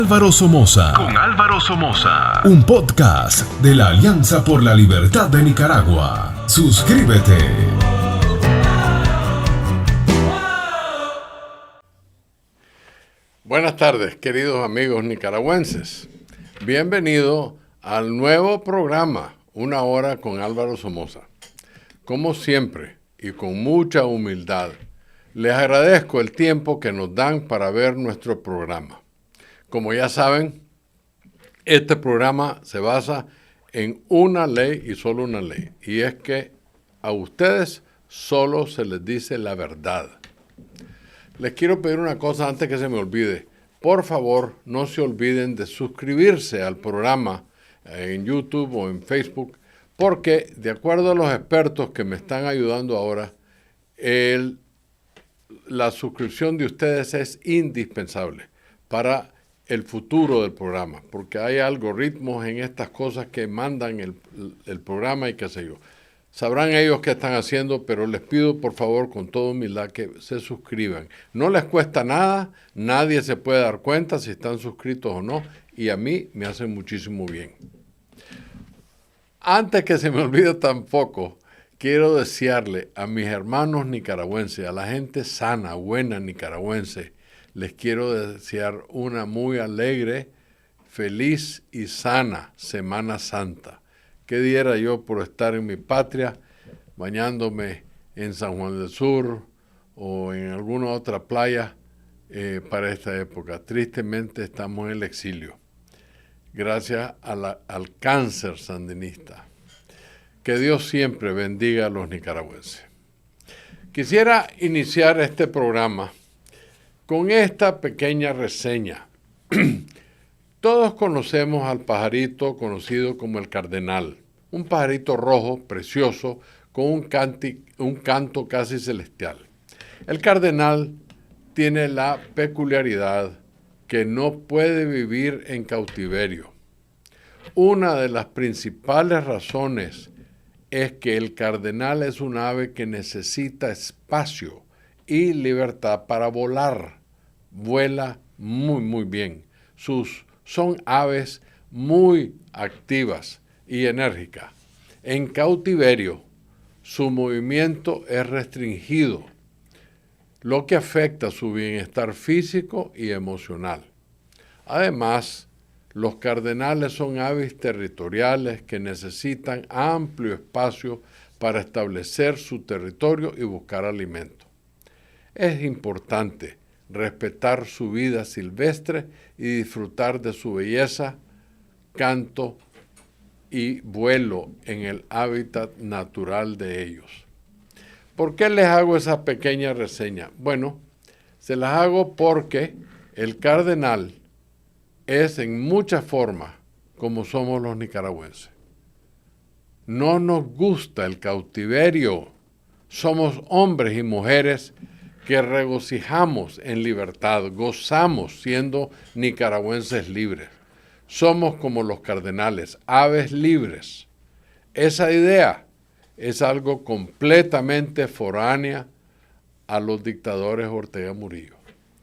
Álvaro Somoza. Con Álvaro Somoza. Un podcast de la Alianza por la Libertad de Nicaragua. Suscríbete. Buenas tardes, queridos amigos nicaragüenses. Bienvenido al nuevo programa, Una Hora con Álvaro Somoza. Como siempre, y con mucha humildad, les agradezco el tiempo que nos dan para ver nuestro programa. Como ya saben, este programa se basa en una ley y solo una ley, y es que a ustedes solo se les dice la verdad. Les quiero pedir una cosa antes que se me olvide. Por favor, no se olviden de suscribirse al programa en YouTube o en Facebook, porque de acuerdo a los expertos que me están ayudando ahora, la suscripción de ustedes es indispensable para el futuro del programa, porque hay algoritmos en estas cosas que mandan el programa y qué sé yo. Sabrán ellos qué están haciendo, pero les pido por favor con toda humildad que se suscriban. No les cuesta nada, nadie se puede dar cuenta si están suscritos o no, y a mí me hace muchísimo bien. Antes que se me olvide tampoco, quiero desearle a mis hermanos nicaragüenses, a la gente sana, buena nicaragüense, les quiero desear una muy alegre, feliz y sana Semana Santa. ¿Qué diera yo por estar en mi patria, bañándome en San Juan del Sur o en alguna otra playa para esta época? Tristemente estamos en el exilio, gracias al cáncer sandinista. Que Dios siempre bendiga a los nicaragüenses. Quisiera iniciar este programa con esta pequeña reseña. Todos conocemos al pajarito conocido como el cardenal, un pajarito rojo, precioso, con un canto casi celestial. El cardenal tiene la peculiaridad que no puede vivir en cautiverio. Una de las principales razones es que el cardenal es un ave que necesita espacio y libertad para volar. Vuela muy bien. Son aves muy activas y enérgicas. En cautiverio, su movimiento es restringido, lo que afecta su bienestar físico y emocional. Además, los cardenales son aves territoriales que necesitan amplio espacio para establecer su territorio y buscar alimento. Es importante respetar su vida silvestre y disfrutar de su belleza, canto y vuelo en el hábitat natural de ellos. ¿Por qué les hago esa pequeña reseña? Bueno, se las hago porque el cardenal es en muchas formas como somos los nicaragüenses. No nos gusta el cautiverio. Somos hombres y mujeres que regocijamos en libertad, gozamos siendo nicaragüenses libres. Somos como los cardenales, aves libres. Esa idea es algo completamente foránea a los dictadores Ortega Murillo.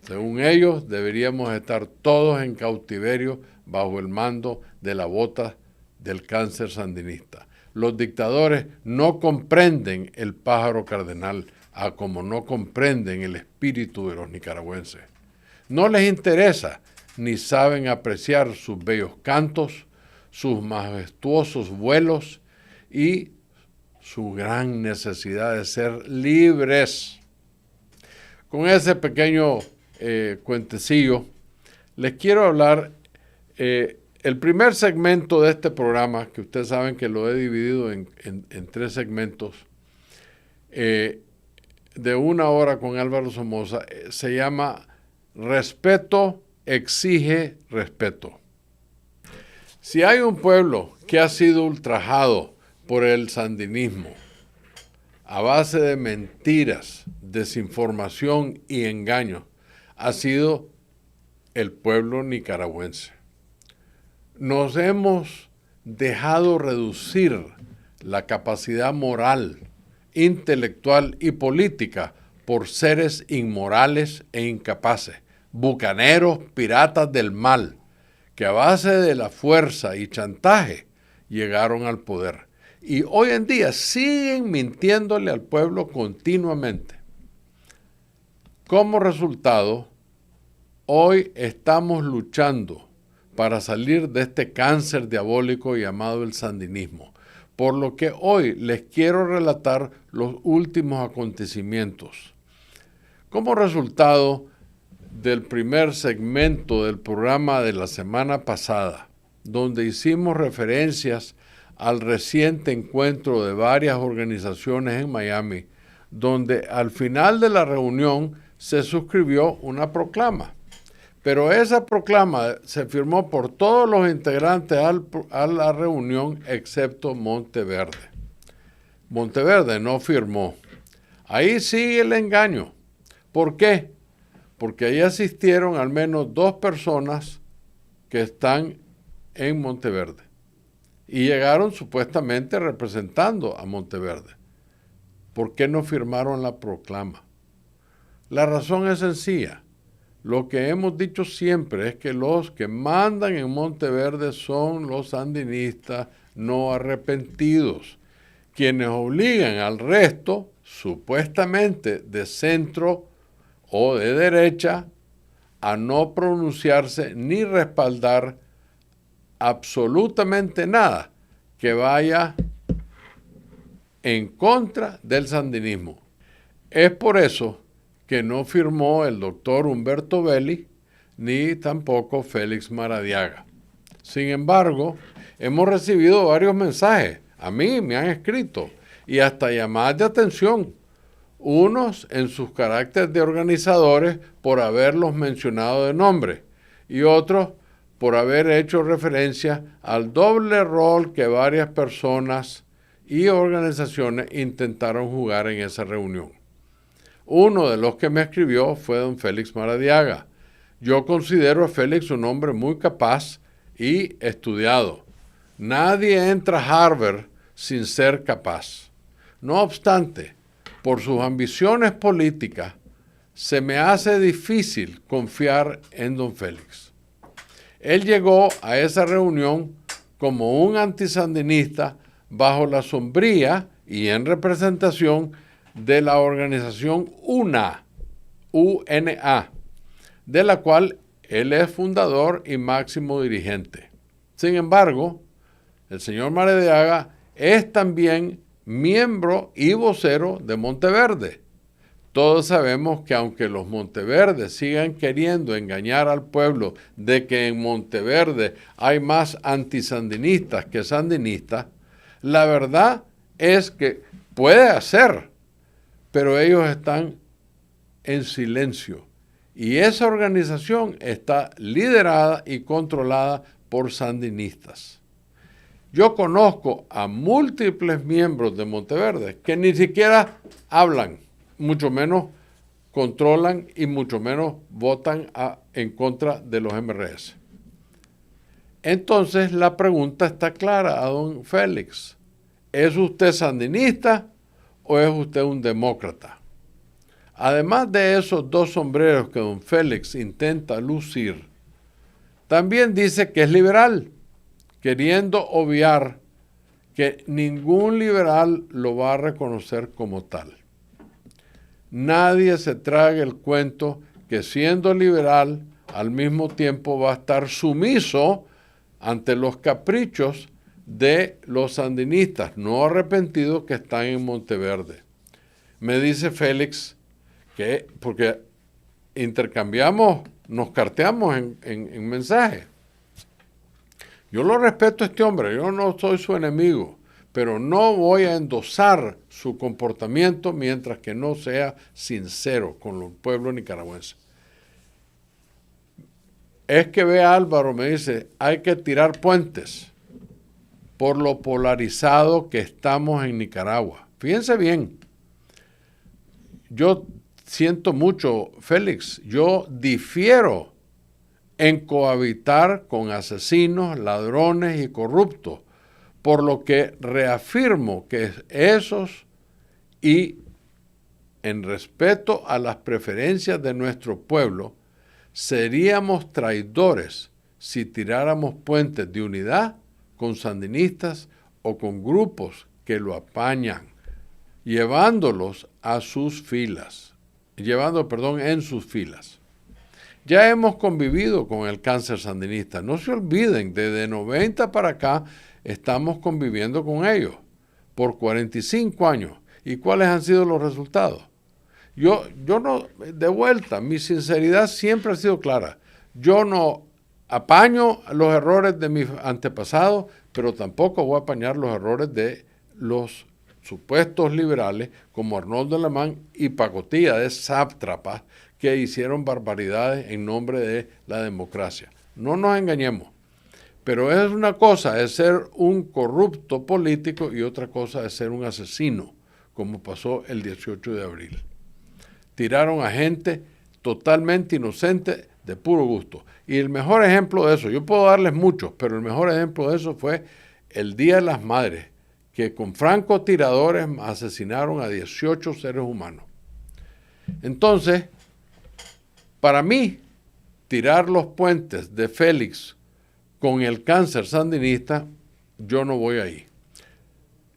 Según ellos, deberíamos estar todos en cautiverio bajo el mando de la bota del cáncer sandinista. Los dictadores no comprenden el pájaro cardenal, como no comprenden el espíritu de los nicaragüenses. No les interesa ni saben apreciar sus bellos cantos, sus majestuosos vuelos y su gran necesidad de ser libres. Con ese pequeño cuentecillo, les quiero hablar el primer segmento de este programa, que ustedes saben que lo he dividido en 3 segmentos, de Una Hora con Álvaro Somoza, se llama Respeto exige respeto. Si hay un pueblo que ha sido ultrajado por el sandinismo a base de mentiras, desinformación y engaños, ha sido el pueblo nicaragüense. Nos hemos dejado reducir la capacidad moral, intelectual y política por seres inmorales e incapaces, bucaneros, piratas del mal, que a base de la fuerza y chantaje llegaron al poder. Y hoy en día siguen mintiéndole al pueblo continuamente. Como resultado, hoy estamos luchando para salir de este cáncer diabólico llamado el sandinismo. Por lo que hoy les quiero relatar los últimos acontecimientos. Como resultado del primer segmento del programa de la semana pasada, donde hicimos referencias al reciente encuentro de varias organizaciones en Miami, donde al final de la reunión se suscribió una proclama. Pero esa proclama se firmó por todos los integrantes a la reunión excepto Monteverde. Monteverde no firmó. Ahí sigue el engaño. ¿Por qué? Porque ahí asistieron al menos 2 personas que están en Monteverde y llegaron supuestamente representando a Monteverde. ¿Por qué no firmaron la proclama? La razón es sencilla. Lo que hemos dicho siempre es que los que mandan en Monteverde son los sandinistas no arrepentidos, quienes obligan al resto, supuestamente de centro o de derecha, a no pronunciarse ni respaldar absolutamente nada que vaya en contra del sandinismo. Es por eso que no firmó el doctor Humberto Belli ni tampoco Félix Maradiaga. Sin embargo, hemos recibido varios mensajes. A mí me han escrito y hasta llamadas de atención. Unos en sus caracteres de organizadores por haberlos mencionado de nombre y otros por haber hecho referencia al doble rol que varias personas y organizaciones intentaron jugar en esa reunión. Uno de los que me escribió fue don Félix Maradiaga. Yo considero a Félix un hombre muy capaz y estudiado. Nadie entra a Harvard sin ser capaz. No obstante, por sus ambiciones políticas, se me hace difícil confiar en don Félix. Él llegó a esa reunión como un antisandinista bajo la sombría y en representación de la organización UNA, de la cual él es fundador y máximo dirigente. Sin embargo, el señor Maradiaga es también miembro y vocero de Monteverde. Todos sabemos que aunque los Monteverdes sigan queriendo engañar al pueblo de que en Monteverde hay más antisandinistas que sandinistas, la verdad es que puede hacer, pero ellos están en silencio. Y esa organización está liderada y controlada por sandinistas. Yo conozco a múltiples miembros de Monteverde que ni siquiera hablan, mucho menos controlan y mucho menos votan en contra de los MRS. Entonces la pregunta está clara a don Félix. ¿Es usted sandinista o es usted un demócrata? Además de esos 2 sombreros que don Félix intenta lucir, también dice que es liberal, queriendo obviar que ningún liberal lo va a reconocer como tal. Nadie se traga el cuento que siendo liberal, al mismo tiempo va a estar sumiso ante los caprichos de los sandinistas no arrepentidos que están en Monteverde. Me dice Félix que, porque nos carteamos en mensajes. Yo lo respeto a este hombre, yo no soy su enemigo, pero no voy a endosar su comportamiento mientras que no sea sincero con el pueblo nicaragüense. Es que ve Álvaro, me dice, hay que tirar puentes por lo polarizado que estamos en Nicaragua. Fíjense bien, yo siento mucho, Félix, yo difiero en cohabitar con asesinos, ladrones y corruptos, por lo que reafirmo que esos y en respeto a las preferencias de nuestro pueblo, seríamos traidores si tiráramos puentes de unidad con sandinistas o con grupos que lo apañan, llevándolos a sus filas, en sus filas. Ya hemos convivido con el cáncer sandinista. No se olviden, desde 90 para acá estamos conviviendo con ellos por 45 años. ¿Y cuáles han sido los resultados? Yo no, de vuelta, mi sinceridad siempre ha sido clara. Yo no apaño los errores de mis antepasados, pero tampoco voy a apañar los errores de los supuestos liberales como Arnoldo Alemán y pacotilla de sátrapas que hicieron barbaridades en nombre de la democracia. No nos engañemos. Pero es una cosa es ser un corrupto político y otra cosa es ser un asesino, como pasó el 18 de abril. Tiraron a gente totalmente inocente de puro gusto. Y el mejor ejemplo de eso, yo puedo darles muchos, pero el mejor ejemplo de eso fue el Día de las Madres, que con francotiradores asesinaron a 18 seres humanos. Entonces, para mí, tirar los puentes de Félix con el cáncer sandinista, yo no voy ahí.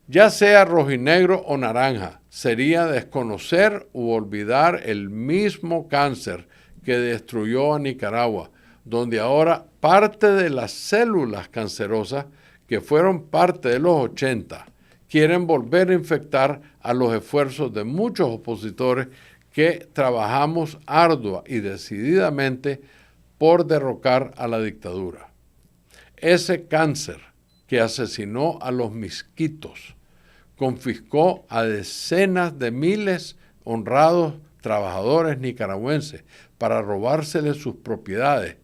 Ya sea rojinegro o naranja, sería desconocer u olvidar el mismo cáncer que destruyó a Nicaragua, donde ahora parte de las células cancerosas que fueron parte de los 80 quieren volver a infectar a los esfuerzos de muchos opositores que trabajamos ardua y decididamente por derrocar a la dictadura. Ese cáncer que asesinó a los misquitos, confiscó a decenas de miles honrados trabajadores nicaragüenses para robárseles sus propiedades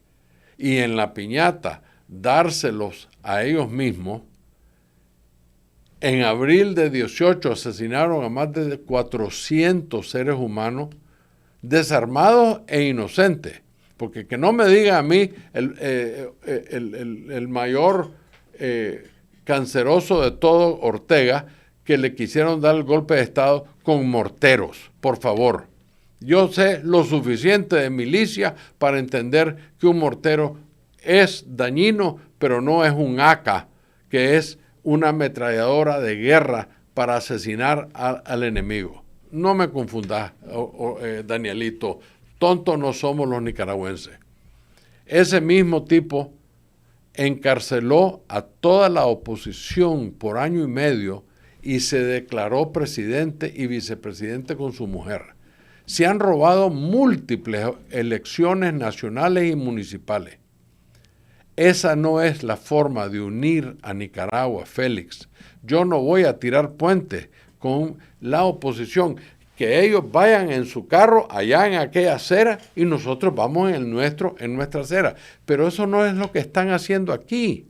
y en la piñata dárselos a ellos mismos. En abril de 18 asesinaron a más de 400 seres humanos desarmados e inocentes. Porque que no me diga a mí el mayor canceroso de todo, Ortega, que le quisieron dar el golpe de Estado con morteros, por favor. Yo sé lo suficiente de milicia para entender que un mortero es dañino, pero no es un AK, que es una ametralladora de guerra para asesinar al enemigo. No me confundas, Danielito, tontos no somos los nicaragüenses. Ese mismo tipo encarceló a toda la oposición por año y medio y se declaró presidente y vicepresidente con su mujer. Se han robado múltiples elecciones nacionales y municipales. Esa no es la forma de unir a Nicaragua, Félix. Yo no voy a tirar puentes con la oposición. Que ellos vayan en su carro allá en aquella acera y nosotros vamos en el nuestro, en nuestra acera. Pero eso no es lo que están haciendo aquí.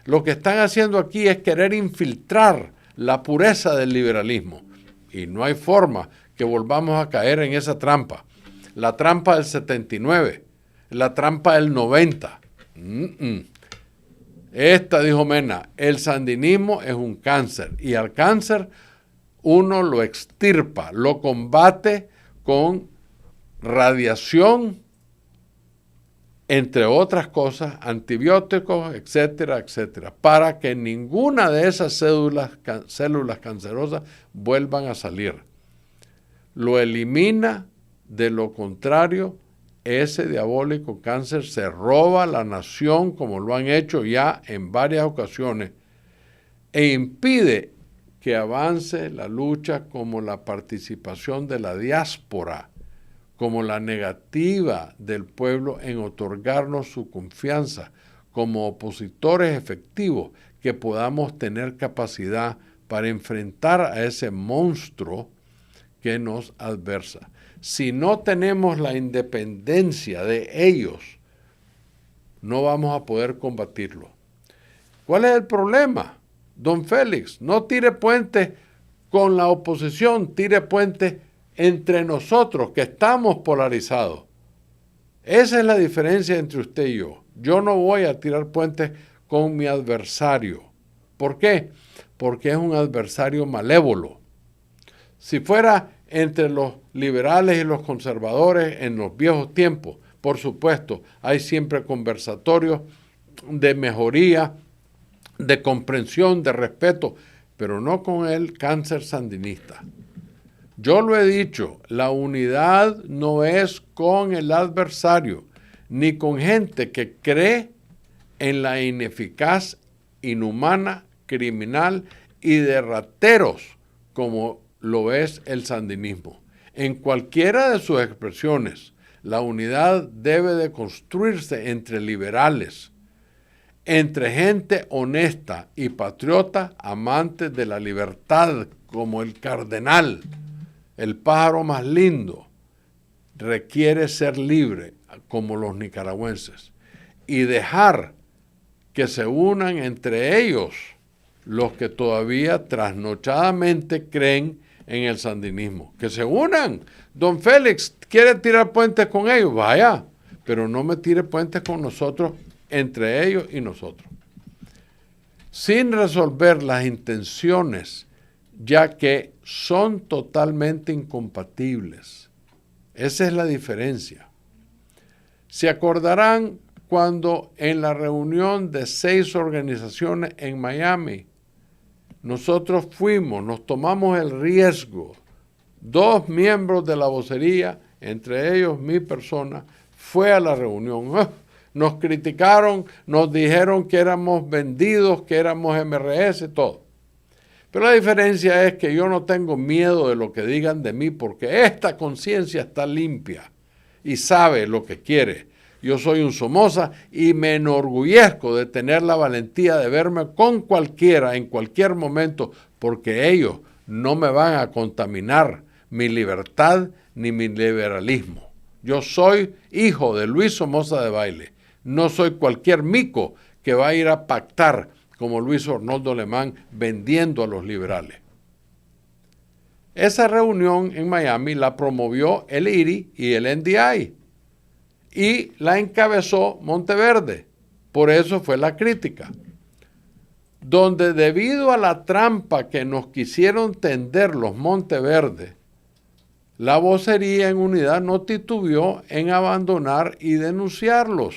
Lo que están haciendo aquí es querer infiltrar la pureza del liberalismo. Y no hay forma que volvamos a caer en esa trampa. La trampa del 79, la trampa del 90. Esta, dijo Mena, el sandinismo es un cáncer y al cáncer uno lo extirpa, lo combate con radiación, entre otras cosas, antibióticos, etcétera, etcétera, para que ninguna de esas células cancerosas vuelvan a salir. Lo elimina, de lo contrario, ese diabólico cáncer se roba a la nación, como lo han hecho ya en varias ocasiones, e impide que avance la lucha como la participación de la diáspora, como la negativa del pueblo en otorgarnos su confianza, como opositores efectivos que podamos tener capacidad para enfrentar a ese monstruo que nos adversa. Si no tenemos la independencia de ellos, no vamos a poder combatirlo. ¿Cuál es el problema? Don Félix, no tire puentes con la oposición, tire puentes entre nosotros, que estamos polarizados. Esa es la diferencia entre usted y yo. Yo no voy a tirar puentes con mi adversario. ¿Por qué? Porque es un adversario malévolo. Si fuera entre los liberales y los conservadores en los viejos tiempos, Por supuesto, hay siempre conversatorios de mejoría, de comprensión, de respeto, pero no con el cáncer sandinista. Yo lo he dicho, la unidad no es con el adversario, ni con gente que cree en la ineficaz, inhumana, criminal y de rateros como lo es el sandinismo. En cualquiera de sus expresiones, la unidad debe de construirse entre liberales, entre gente honesta y patriota, amantes de la libertad, como el cardenal, el pájaro más lindo, requiere ser libre, como los nicaragüenses, y dejar que se unan entre ellos los que todavía trasnochadamente creen en el sandinismo. Que se unan. Don Félix quiere tirar puentes con ellos, vaya, pero no me tire puentes con nosotros, entre ellos y nosotros. Sin resolver las intenciones, ya que son totalmente incompatibles. Esa es la diferencia. Se acordarán cuando en la reunión de 6 organizaciones en Miami, nosotros fuimos, nos tomamos el riesgo, 2 miembros de la vocería, entre ellos mi persona, fue a la reunión. Nos criticaron, nos dijeron que éramos vendidos, que éramos MRS, todo. Pero la diferencia es que yo no tengo miedo de lo que digan de mí, porque esta conciencia está limpia y sabe lo que quiere. Yo soy un Somoza y me enorgullezco de tener la valentía de verme con cualquiera en cualquier momento, porque ellos no me van a contaminar mi libertad ni mi liberalismo. Yo soy hijo de Luis Somoza de Baile. No soy cualquier mico que va a ir a pactar como Luis Arnoldo Alemán vendiendo a los liberales. Esa reunión en Miami la promovió el IRI y el NDI y la encabezó Monteverde. Por eso fue la crítica. Donde debido a la trampa que nos quisieron tender los Monteverde, la vocería en unidad no titubeó en abandonar y denunciarlos.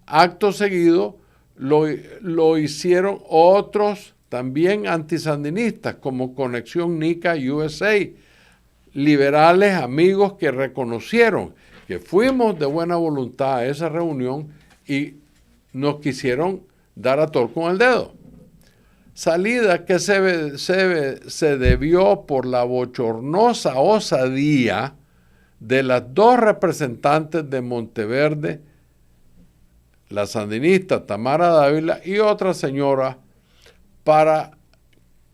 Acto seguido lo hicieron otros también antisandinistas como Conexión Nica USA, liberales amigos que reconocieron que fuimos de buena voluntad a esa reunión y nos quisieron dar a tort con el dedo. Salida que se debió por la bochornosa osadía de las 2 representantes de Monteverde, la sandinista Tamara Dávila y otra señora, para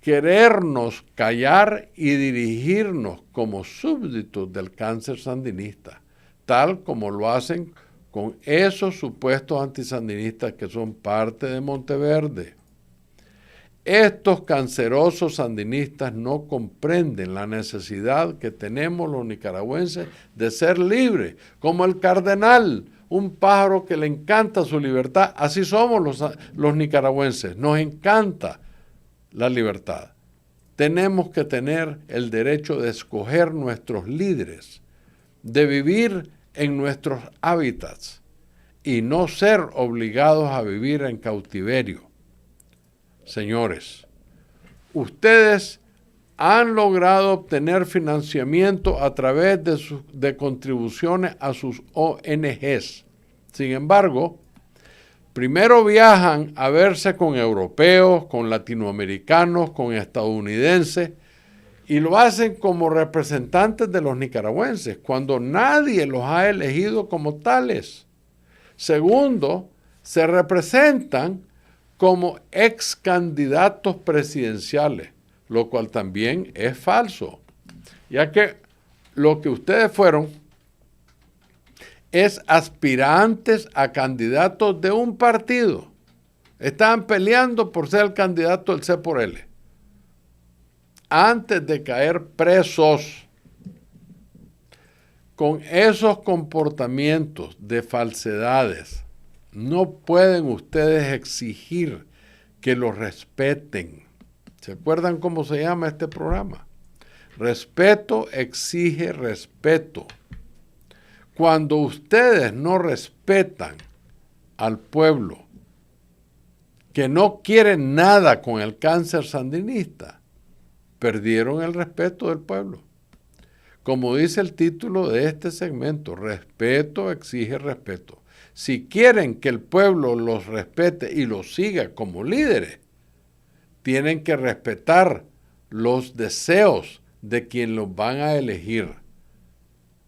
querernos callar y dirigirnos como súbditos del cáncer sandinista, tal como lo hacen con esos supuestos antisandinistas que son parte de Monteverde. Estos cancerosos sandinistas no comprenden la necesidad que tenemos los nicaragüenses de ser libres, como el cardenal, un pájaro que le encanta su libertad. Así somos los nicaragüenses, nos encanta la libertad. Tenemos que tener el derecho de escoger nuestros líderes, de vivir en nuestros hábitats y no ser obligados a vivir en cautiverio. Señores, ustedes han logrado obtener financiamiento a través de contribuciones a sus ONGs. Sin embargo, primero viajan a verse con europeos, con latinoamericanos, con estadounidenses, y lo hacen como representantes de los nicaragüenses, cuando nadie los ha elegido como tales. Segundo, se representan como ex candidatos presidenciales, lo cual también es falso, ya que lo que ustedes fueron es aspirantes a candidatos de un partido. Estaban peleando por ser el candidato del C por L. Antes de caer presos, con esos comportamientos de falsedades, no pueden ustedes exigir que los respeten. ¿Se acuerdan cómo se llama este programa? Respeto exige respeto. cuando ustedes no respetan al pueblo, que no quieren nada con el cáncer sandinista, perdieron el respeto del pueblo. Como dice el título de este segmento, respeto exige respeto. Si quieren que el pueblo los respete y los siga como líderes, tienen que respetar los deseos de quien los van a elegir.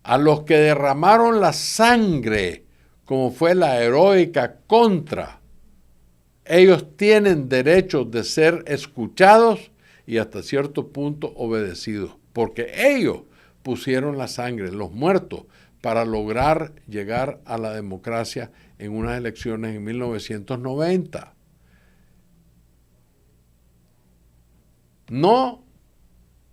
A los que derramaron la sangre, como fue la heroica Contra, ellos tienen derecho de ser escuchados y hasta cierto punto obedecidos, porque ellos pusieron la sangre, los muertos, para lograr llegar a la democracia en unas elecciones en 1990. No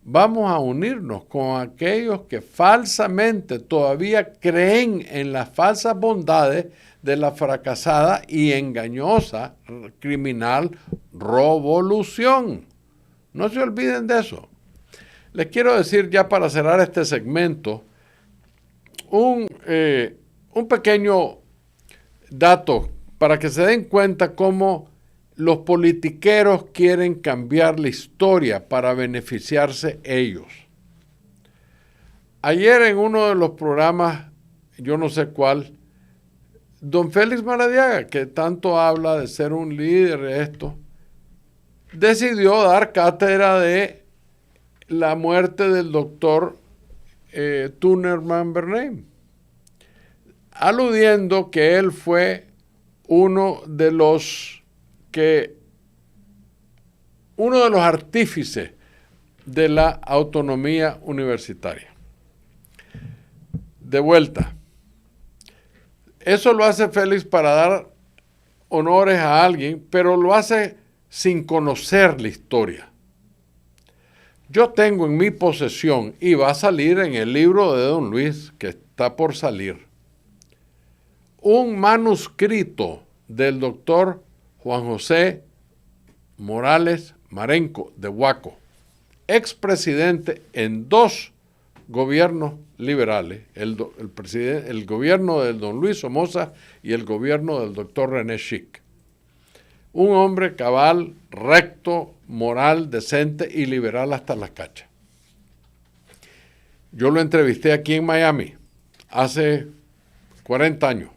vamos a unirnos con aquellos que falsamente todavía creen en las falsas bondades de la fracasada y engañosa criminal revolución. No se olviden de eso. Les quiero decir ya para cerrar este segmento un pequeño dato para que se den cuenta cómo los politiqueros quieren cambiar la historia para beneficiarse ellos. Ayer en uno de los programas, yo no sé cuál, don Félix Maradiaga, que tanto habla de ser un líder de esto, decidió dar cátedra de la muerte del doctor Tunerman Bernheim, aludiendo que él fue uno de los artífices de la autonomía universitaria. De vuelta, eso lo hace Félix para dar honores a alguien, pero lo hace sin conocer la historia. Yo tengo en mi posesión, y va a salir en el libro de don Luis, que está por salir, un manuscrito del doctor Juan José Morales Marenco de Huaco, expresidente en 2 gobiernos liberales, el gobierno del don Luis Somoza y el gobierno del doctor René Schick. Un hombre cabal, recto, moral, decente y liberal hasta las cachas. Yo lo entrevisté aquí en Miami hace 40 años.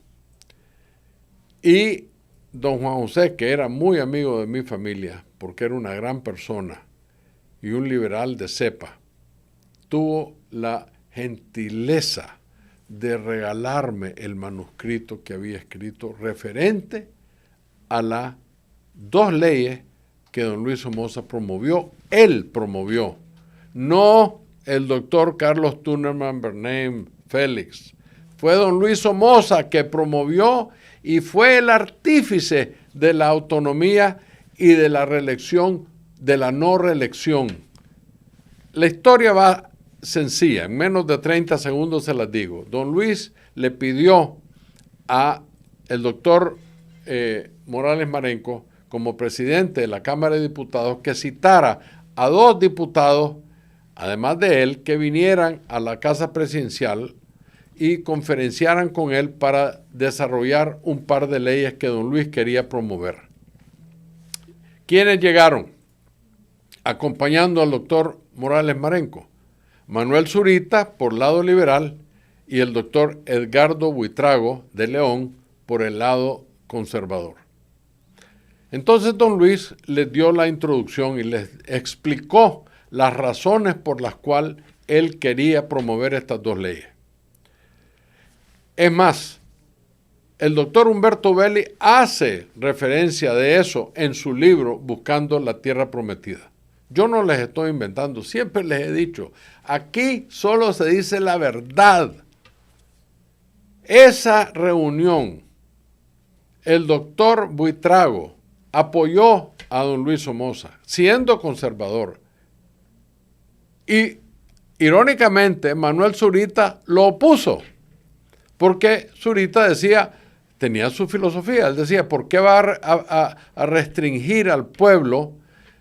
Y don Juan José, que era muy amigo de mi familia, porque era una gran persona y un liberal de cepa, tuvo la gentileza de regalarme el manuscrito que había escrito referente a las 2 leyes que don Luis Somoza promovió. Él promovió, no el doctor Carlos Tunerman Bernheim Félix. Fue don Luis Somoza que promovió y fue el artífice de la autonomía y de la reelección, de la no reelección. La historia va sencilla, en menos de 30 segundos se las digo. Don Luis le pidió a el doctor Morales Marenco, como presidente de la Cámara de Diputados, que citara a 2 diputados, además de él, que vinieran a la Casa Presidencial y conferenciaran con él para desarrollar un par de leyes que don Luis quería promover. ¿Quiénes llegaron acompañando al doctor Morales Marenco? Manuel Zurita, por lado liberal, y el doctor Edgardo Buitrago de León, por el lado conservador. Entonces don Luis les dio la introducción y les explicó las razones por las cuales él quería promover estas 2 leyes. Es más, el doctor Humberto Belli hace referencia de eso en su libro Buscando la Tierra Prometida. Yo no les estoy inventando, siempre les he dicho, aquí solo se dice la verdad. Esa reunión, el doctor Buitrago apoyó a don Luis Somoza, siendo conservador. Y, irónicamente, Manuel Zurita lo opuso, porque Zurita decía, tenía su filosofía, él decía, ¿por qué va a restringir al pueblo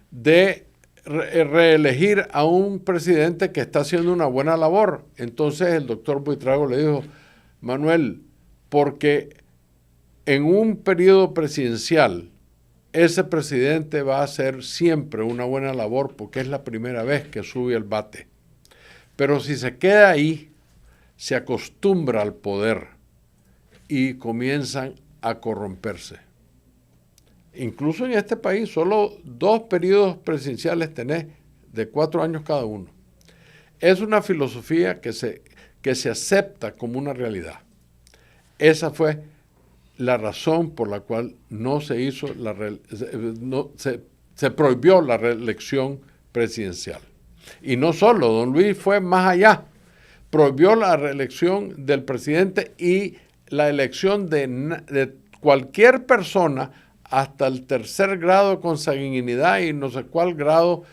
de reelegir a un presidente que está haciendo una buena labor? Entonces el doctor Buitrago le dijo, Manuel, porque en un periodo presidencial, ese presidente va a hacer siempre una buena labor porque es la primera vez que sube al bate. Pero si se queda ahí, se acostumbra al poder y comienzan a corromperse. Incluso en este país, solo 2 periodos presidenciales tenés de 4 años cada uno. Es una filosofía que se acepta como una realidad. Esa fue la razón por la cual no se hizo se prohibió la reelección presidencial. Y no solo, don Luis fue más allá. Prohibió la reelección del presidente y la elección de cualquier persona hasta el 3er grado de consanguinidad y no sé cuál grado.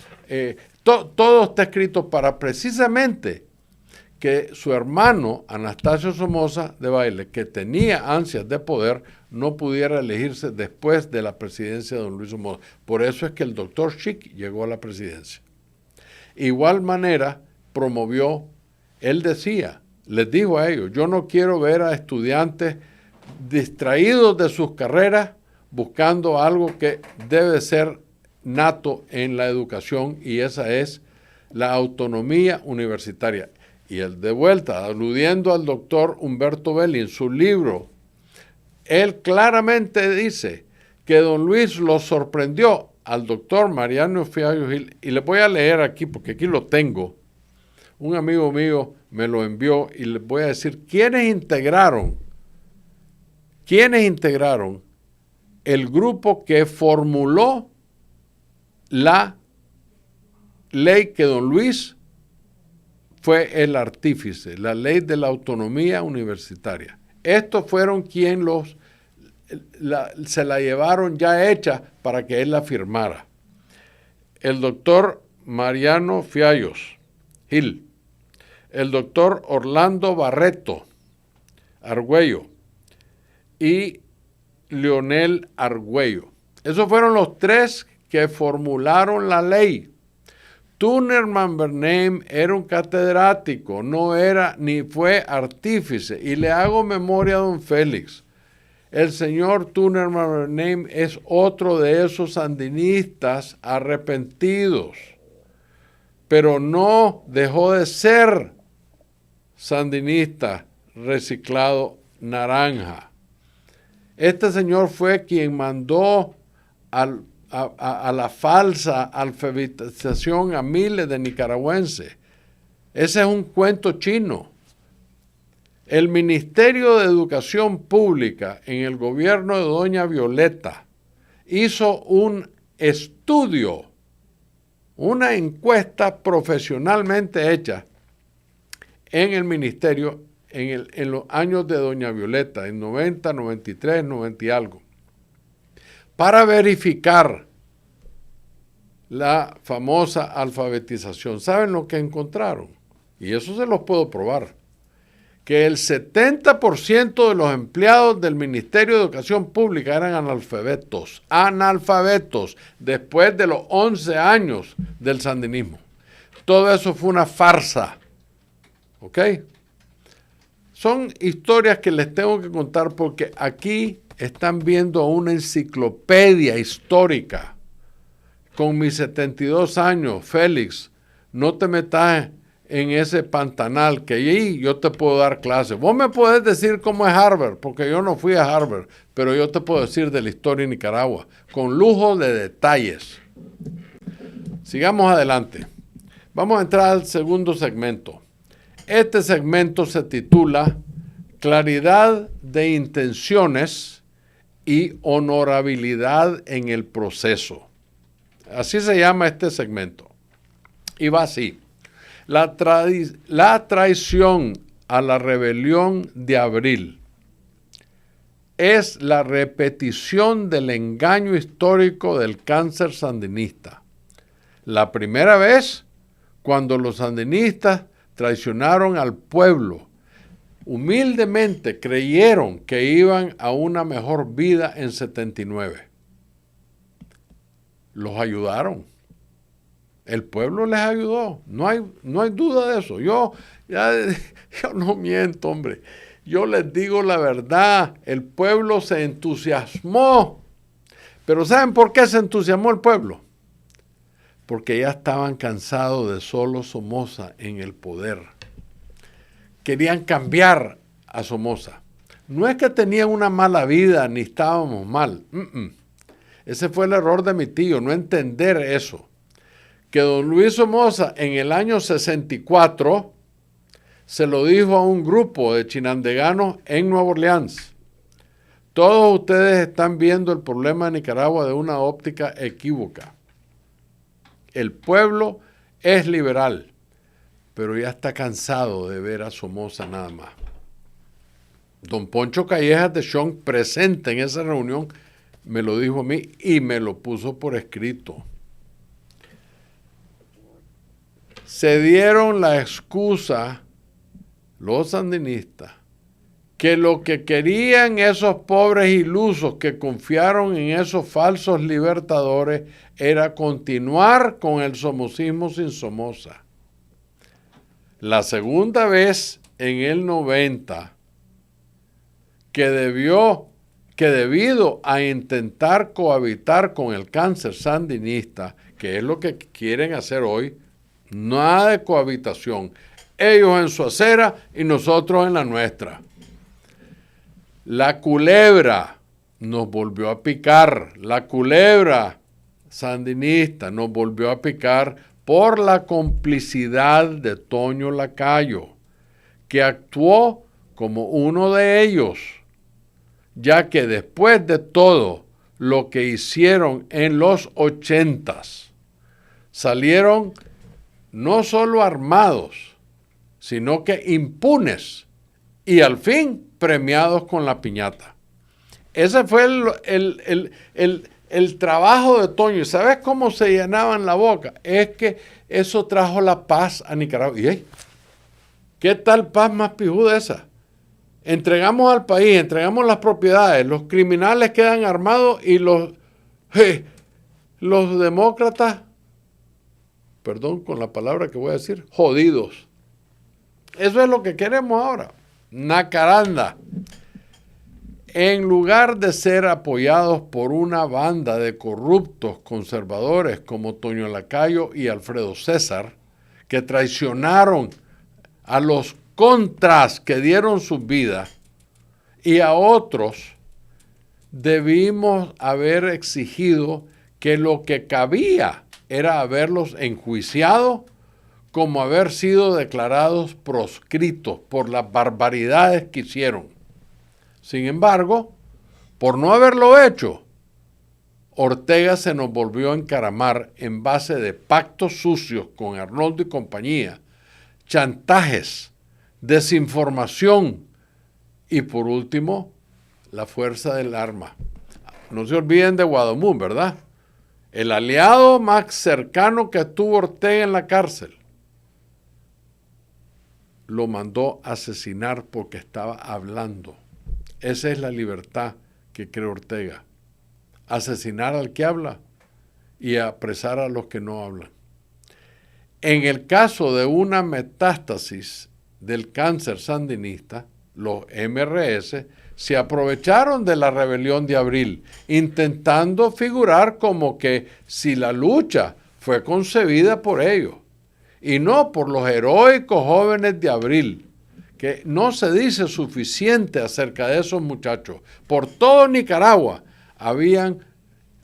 Todo está escrito para precisamente que su hermano Anastasio Somoza Debayle, que tenía ansias de poder, no pudiera elegirse después de la presidencia de don Luis Somoza. Por eso es que el doctor Schick llegó a la presidencia. Igual manera promovió, él decía, les dijo a ellos, yo no quiero ver a estudiantes distraídos de sus carreras buscando algo que debe ser nato en la educación, y esa es la autonomía universitaria. Y él, de vuelta, aludiendo al doctor Humberto Belli en su libro, él claramente dice que don Luis lo sorprendió al doctor Mariano Fiallo Gil, y le voy a leer aquí, porque aquí lo tengo, un amigo mío me lo envió, y les voy a decir quiénes integraron el grupo que formuló la ley que don Luis fue el artífice, la ley de la autonomía universitaria. Estos fueron quienes se la llevaron ya hecha para que él la firmara. El doctor Mariano Fiallos Gil, el doctor Orlando Barreto Argüello y Leonel Argüello. Esos fueron los 3 que formularon la ley. Tunerman Bernheim era un catedrático, no era ni fue artífice. Y le hago memoria a don Félix. El señor Tunerman Bernheim es otro de esos sandinistas arrepentidos, pero no dejó de ser sandinista reciclado naranja. Este señor fue quien mandó a la falsa alfabetización a miles de nicaragüenses. Ese es un cuento chino. El Ministerio de Educación Pública en el gobierno de doña Violeta hizo un estudio, una encuesta profesionalmente hecha en el ministerio en los años de doña Violeta, en 90, 93, 90 y algo, para verificar la famosa alfabetización. ¿Saben lo que encontraron? Y eso se los puedo probar. Que el 70% de los empleados del Ministerio de Educación Pública eran analfabetos, después de los 11 años del sandinismo. Todo eso fue una farsa, ¿ok? Son historias que les tengo que contar porque aquí están viendo una enciclopedia histórica. Con mis 72 años, Félix, no te metas en ese pantanal que ahí yo te puedo dar clases. Vos me podés decir cómo es Harvard, porque yo no fui a Harvard, pero yo te puedo decir de la historia de Nicaragua, con lujo de detalles. Sigamos adelante. Vamos a entrar al segundo segmento. Este segmento se titula Claridad de intenciones y honorabilidad en el proceso. Así se llama este segmento. Y va así. La traición a la rebelión de abril es la repetición del engaño histórico del cáncer sandinista. La primera vez cuando los sandinistas traicionaron al pueblo, humildemente creyeron que iban a una mejor vida en 79. Los ayudaron. El pueblo les ayudó. No hay duda de eso. Yo no miento, hombre. Yo les digo la verdad, el pueblo se entusiasmó. Pero ¿saben por qué se entusiasmó el pueblo? Porque ya estaban cansados de solo Somoza en el poder. Querían cambiar a Somoza. No es que tenían una mala vida ni estábamos mal. Ese fue el error de mi tío, no entender eso. Que don Luis Somoza en el año 64 se lo dijo a un grupo de chinandeganos en Nueva Orleans. Todos ustedes están viendo el problema de Nicaragua de una óptica equívoca. El pueblo es liberal, pero ya está cansado de ver a Somoza nada más. Don Poncho Callejas de Chong, presente en esa reunión, me lo dijo a mí y me lo puso por escrito. Se dieron la excusa los sandinistas que lo que querían esos pobres ilusos que confiaron en esos falsos libertadores era continuar con el somocismo sin Somoza. La segunda vez en el 90 que debido a intentar cohabitar con el cáncer sandinista, que es lo que quieren hacer hoy, nada de cohabitación, ellos en su acera y nosotros en la nuestra. La culebra nos volvió a picar, la culebra sandinista nos volvió a picar por la complicidad de Toño Lacayo, que actuó como uno de ellos, ya que después de todo lo que hicieron en los 80s, salieron no solo armados, sino que impunes y al fin premiados con la piñata. Ese fue el trabajo de Toño. ¿Y sabes cómo se llenaban la boca? Es que eso trajo la paz a Nicaragua. ¿Y qué tal paz más pijuda esa? Entregamos al país, entregamos las propiedades, los criminales quedan armados y los demócratas, perdón con la palabra que voy a decir, jodidos. Eso es lo que queremos ahora. Nacaranda. En lugar de ser apoyados por una banda de corruptos conservadores como Toño Lacayo y Alfredo César, que traicionaron a los contras que dieron sus vidas, y a otros, debimos haber exigido que lo que cabía era haberlos enjuiciado como haber sido declarados proscritos por las barbaridades que hicieron. Sin embargo, por no haberlo hecho, Ortega se nos volvió a encaramar en base de pactos sucios con Arnoldo y compañía, chantajes, desinformación y por último, la fuerza del arma. No se olviden de Guadamón, ¿verdad? El aliado más cercano que tuvo Ortega en la cárcel lo mandó a asesinar porque estaba hablando. Esa es la libertad que cree Ortega. Asesinar al que habla y apresar a los que no hablan. En el caso de una metástasis del cáncer sandinista, los MRS se aprovecharon de la rebelión de abril, intentando figurar como que si la lucha fue concebida por ellos y no por los heroicos jóvenes de abril, que no se dice suficiente acerca de esos muchachos. Por todo Nicaragua habían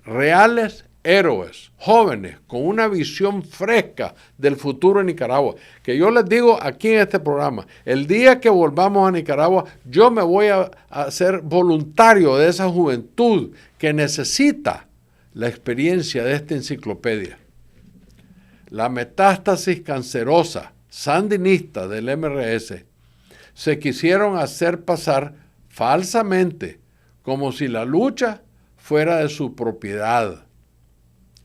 reales héroes, jóvenes, con una visión fresca del futuro de Nicaragua, que yo les digo aquí en este programa, el día que volvamos a Nicaragua, yo me voy a hacer voluntario de esa juventud que necesita la experiencia de esta enciclopedia. La metástasis cancerosa sandinista del MRS se quisieron hacer pasar falsamente como si la lucha fuera de su propiedad.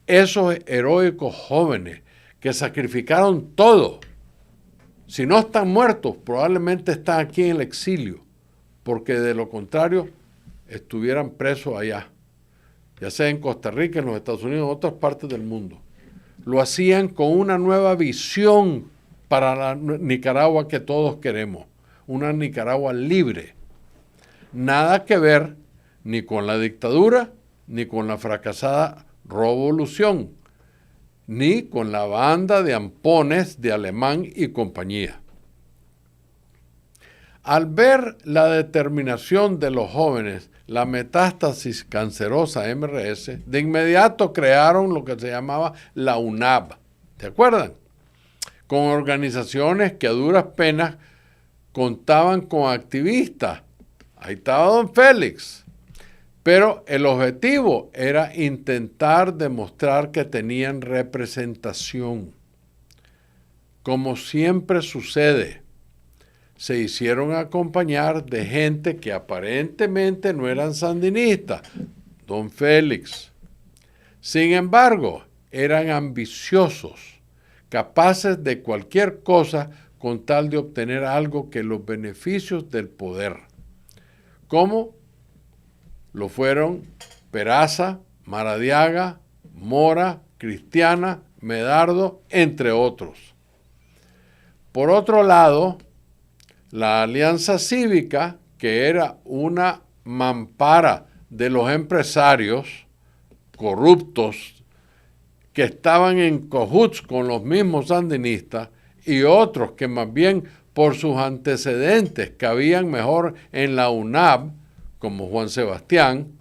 Esos heroicos jóvenes que sacrificaron todo, si no están muertos, probablemente están aquí en el exilio, porque de lo contrario estuvieran presos allá, ya sea en Costa Rica, en los Estados Unidos, en otras partes del mundo. Lo hacían con una nueva visión para la Nicaragua que todos queremos, una Nicaragua libre. Nada que ver ni con la dictadura, ni con la fracasada revolución, ni con la banda de ampones de Alemán y compañía. Al ver la determinación de los jóvenes, la metástasis cancerosa MRS, de inmediato crearon lo que se llamaba la UNAB. ¿Se acuerdan? Con organizaciones que a duras penas contaban con activistas. Ahí estaba don Félix. Pero el objetivo era intentar demostrar que tenían representación. Como siempre sucede, se hicieron acompañar de gente que aparentemente no eran sandinistas, don Félix. Sin embargo, eran ambiciosos, capaces de cualquier cosa con tal de obtener algo que los beneficios del poder, como lo fueron Peraza, Maradiaga, Mora, Cristiana, Medardo, entre otros. Por otro lado, la Alianza Cívica, que era una mampara de los empresarios corruptos que estaban en cojuts con los mismos sandinistas y otros que más bien por sus antecedentes cabían mejor en la UNAB, como Juan Sebastián,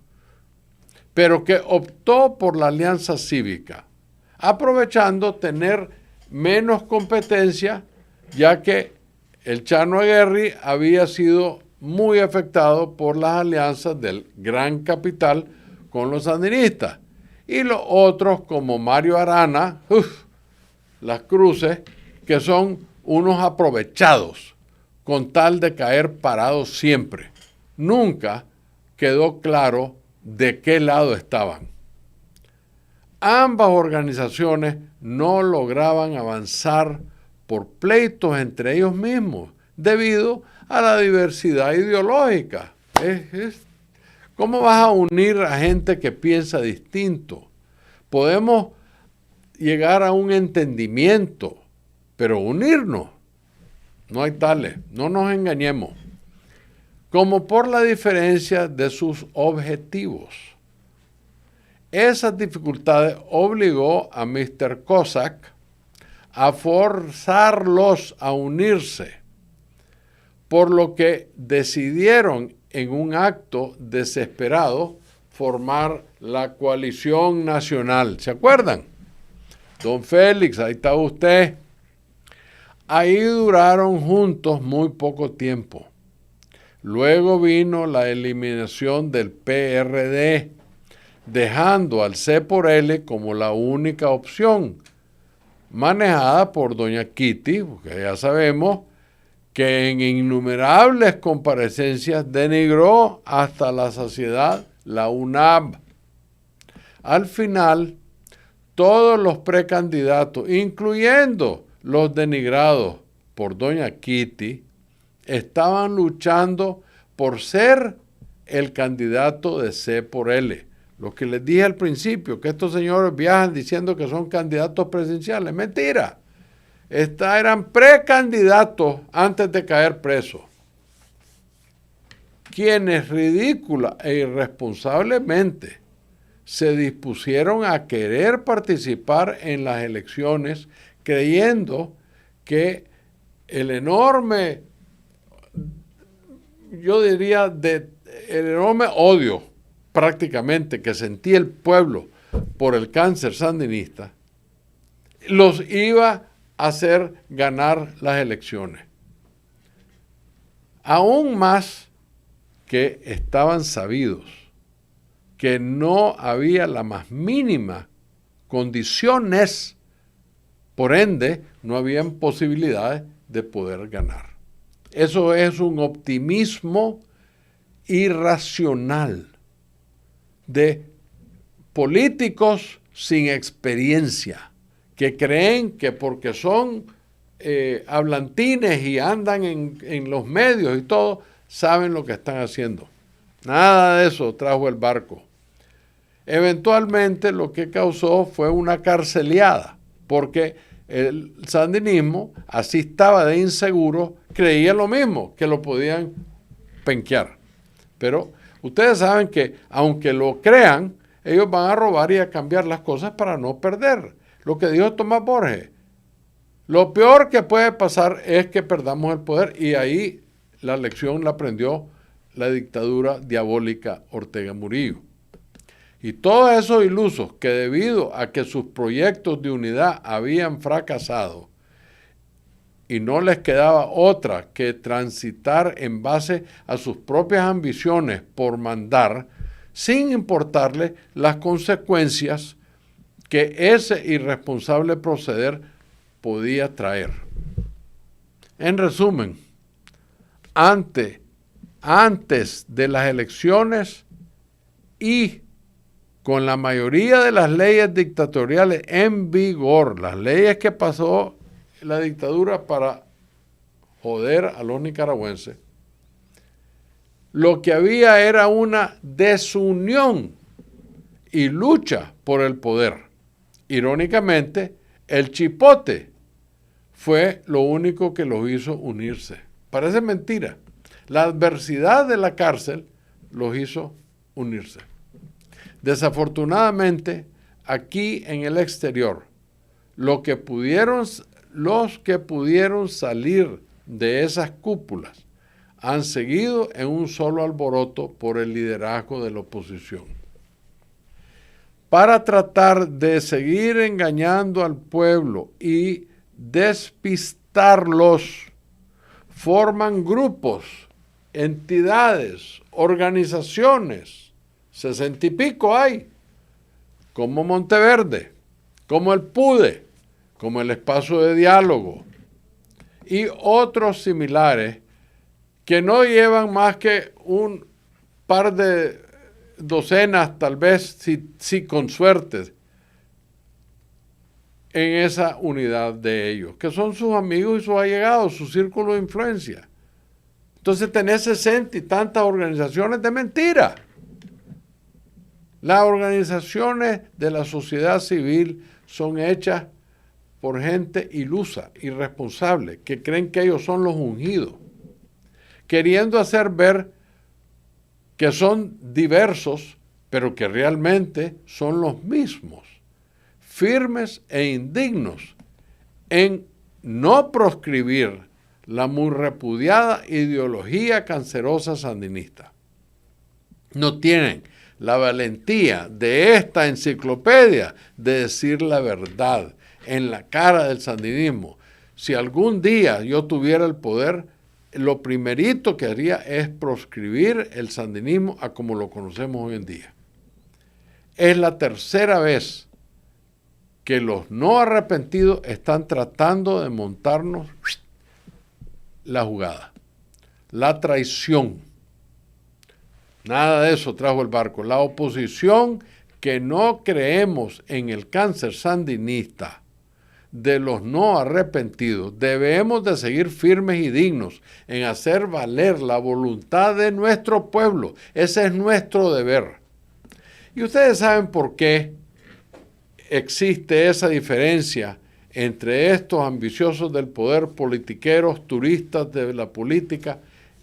pero que optó por la Alianza Cívica, aprovechando tener menos competencia, ya que el Chano Aguirre había sido muy afectado por las alianzas del gran capital con los sandinistas. Y los otros, como Mario Arana, las cruces, que son unos aprovechados, con tal de caer parados siempre. Nunca quedó claro de qué lado estaban. Ambas organizaciones no lograban avanzar por pleitos entre ellos mismos, debido a la diversidad ideológica. ¿Cómo vas a unir a gente que piensa distinto? Podemos llegar a un entendimiento, pero unirnos, no hay tales, no nos engañemos. Como por la diferencia de sus objetivos. Esas dificultades obligó a Mr. Cossack a forzarlos a unirse, por lo que decidieron en un acto desesperado formar la coalición nacional. ¿Se acuerdan? Don Félix, ahí está usted. Ahí duraron juntos muy poco tiempo. Luego vino la eliminación del PRD, dejando al C por L como la única opción, manejada por doña Kitty, porque ya sabemos que en innumerables comparecencias denigró hasta la saciedad la UNAB. Al final, todos los precandidatos, incluyendo los denigrados por doña Kitty, estaban luchando por ser el candidato de C por L. Lo que les dije al principio, que estos señores viajan diciendo que son candidatos presidenciales. Mentira. Eran precandidatos antes de caer presos. Quienes ridícula e irresponsablemente se dispusieron a querer participar en las elecciones creyendo que el enorme, yo diría, el enorme odio prácticamente que sentía el pueblo por el cáncer sandinista, los iba a hacer ganar las elecciones. Aún más que estaban sabidos que no había la más mínima condiciones, por ende, no habían posibilidades de poder ganar. Eso es un optimismo irracional de políticos sin experiencia, que creen que porque son hablantines y andan en los medios y todo, saben lo que están haciendo. Nada de eso trajo el barco. Eventualmente lo que causó fue una carceleada, porque el sandinismo, así estaba de inseguro, creía lo mismo, que lo podían penquear. Pero ustedes saben que aunque lo crean, ellos van a robar y a cambiar las cosas para no perder. Lo que dijo Tomás Borges, lo peor que puede pasar es que perdamos el poder, y ahí la lección la aprendió la dictadura diabólica Ortega Murillo. Y todos esos ilusos que debido a que sus proyectos de unidad habían fracasado y no les quedaba otra que transitar en base a sus propias ambiciones por mandar, sin importarle las consecuencias que ese irresponsable proceder podía traer. En resumen, antes de las elecciones y con la mayoría de las leyes dictatoriales en vigor, las leyes que pasó la dictadura para joder a los nicaragüenses, lo que había era una desunión y lucha por el poder. Irónicamente, el chipote fue lo único que los hizo unirse. Parece mentira. La adversidad de la cárcel los hizo unirse. Desafortunadamente, aquí en el exterior, los que pudieron salir de esas cúpulas han seguido en un solo alboroto por el liderazgo de la oposición. Para tratar de seguir engañando al pueblo y despistarlos, forman grupos, entidades, organizaciones, 60 y pico hay, como Monteverde, como el PUDE, como el Espacio de Diálogo y otros similares que no llevan más que un par de docenas, tal vez, si con suerte, en esa unidad de ellos, que son sus amigos y sus allegados, su círculo de influencia. Entonces tenés 60 y tantas organizaciones de mentira. Las organizaciones de la sociedad civil son hechas por gente ilusa, irresponsable, que creen que ellos son los ungidos, queriendo hacer ver que son diversos, pero que realmente son los mismos, firmes e indignos en no proscribir la muy repudiada ideología cancerosa sandinista. No tienen la valentía de esta enciclopedia de decir la verdad en la cara del sandinismo. Si algún día yo tuviera el poder, lo primerito que haría es proscribir el sandinismo a como lo conocemos hoy en día. Es la tercera vez que los no arrepentidos están tratando de montarnos la jugada, la traición. Nada de eso trajo el barco. La oposición que no creemos en el cáncer sandinista de los no arrepentidos, debemos de seguir firmes y dignos en hacer valer la voluntad de nuestro pueblo. Ese es nuestro deber. Y ustedes saben por qué existe esa diferencia entre estos ambiciosos del poder, politiqueros, turistas de la política,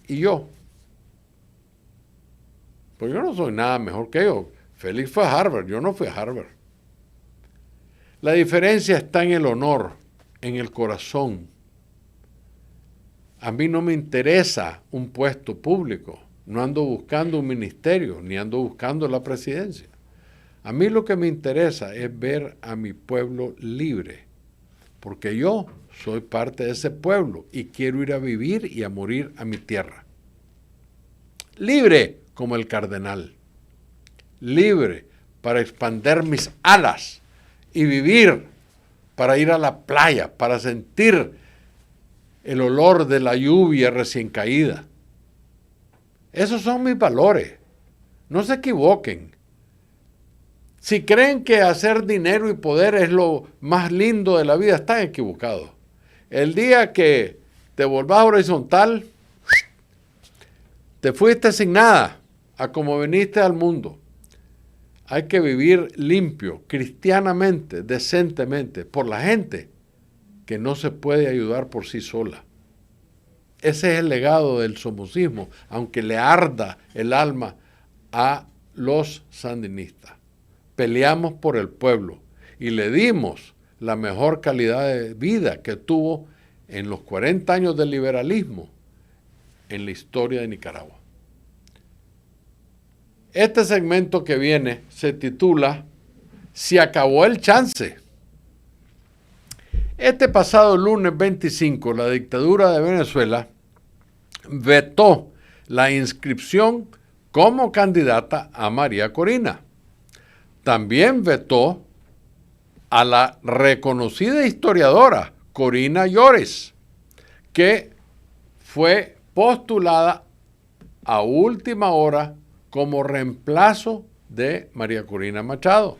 y yo. Pues yo no soy nada mejor que ellos. Félix fue a Harvard, yo no fui a Harvard. La diferencia está en el honor, en el corazón. A mí no me interesa un puesto público, no ando buscando un ministerio, ni ando buscando la presidencia. A mí lo que me interesa es ver a mi pueblo libre, porque yo soy parte de ese pueblo y quiero ir a vivir y a morir a mi tierra. Libre como el cardenal, libre para expandir mis alas y vivir, para ir a la playa, para sentir el olor de la lluvia recién caída. Esos son mis valores. No se equivoquen. Si creen que hacer dinero y poder es lo más lindo de la vida, están equivocados. El día que te volvás horizontal, te fuiste sin nada a como viniste al mundo. Hay que vivir limpio, cristianamente, decentemente, por la gente que no se puede ayudar por sí sola. Ese es el legado del somocismo, aunque le arda el alma a los sandinistas. Peleamos por el pueblo y le dimos la mejor calidad de vida que tuvo en los 40 años del liberalismo en la historia de Nicaragua. Este segmento que viene se titula "Se acabó el chance". Este pasado lunes 25, la dictadura de Venezuela vetó la inscripción como candidata a María Corina. También vetó a la reconocida historiadora Corina Lloris, que fue postulada a última hora como reemplazo de María Corina Machado.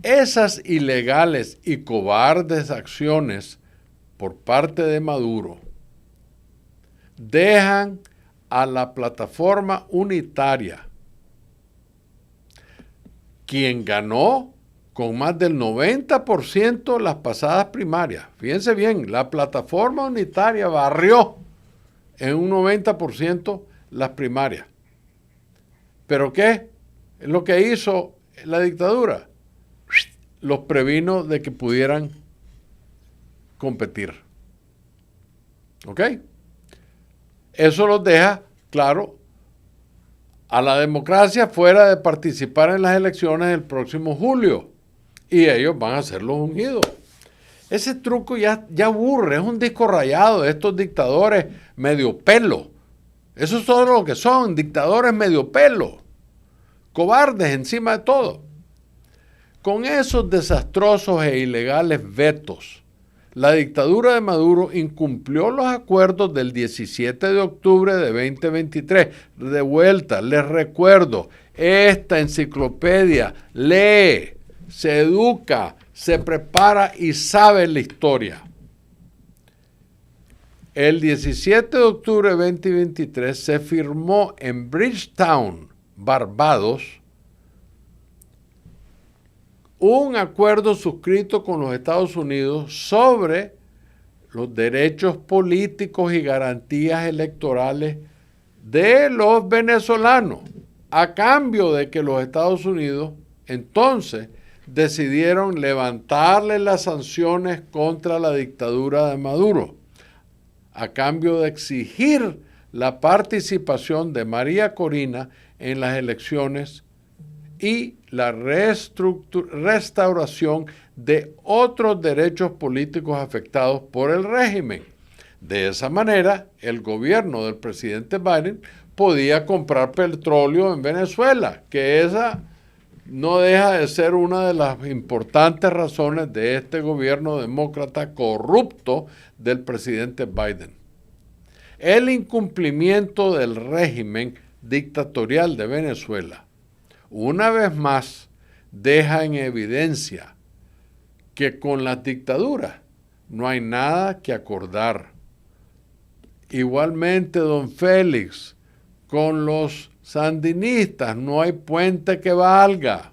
Esas ilegales y cobardes acciones por parte de Maduro dejan a la plataforma unitaria, quien ganó con más del 90% las pasadas primarias. Fíjense bien, la plataforma unitaria barrió en un 90% las primarias. ¿Pero qué es lo que hizo la dictadura? Los previno de que pudieran competir. ¿Ok? Eso los deja, claro, a la democracia fuera de participar en las elecciones del próximo julio. Y ellos van a ser los ungidos. Ese truco ya aburre, es un disco rayado de estos dictadores medio pelo. Eso es todo lo que son, dictadores medio pelo. Cobardes encima de todo. Con esos desastrosos e ilegales vetos, la dictadura de Maduro incumplió los acuerdos del 17 de octubre de 2023. De vuelta, les recuerdo, esta enciclopedia lee, se educa, se prepara y sabe la historia. El 17 de octubre de 2023 se firmó en Bridgetown, Barbados, un acuerdo suscrito con los Estados Unidos sobre los derechos políticos y garantías electorales de los venezolanos, a cambio de que los Estados Unidos entonces decidieron levantarle las sanciones contra la dictadura de Maduro, a cambio de exigir la participación de María Corina en las elecciones y la restauración de otros derechos políticos afectados por el régimen. De esa manera, el gobierno del presidente Biden podía comprar petróleo en Venezuela, que esa no deja de ser una de las importantes razones de este gobierno demócrata corrupto del presidente Biden. El incumplimiento del régimen dictatorial de Venezuela, una vez más, deja en evidencia que con las dictaduras no hay nada que acordar. Igualmente, don Félix, con los sandinistas no hay puente que valga,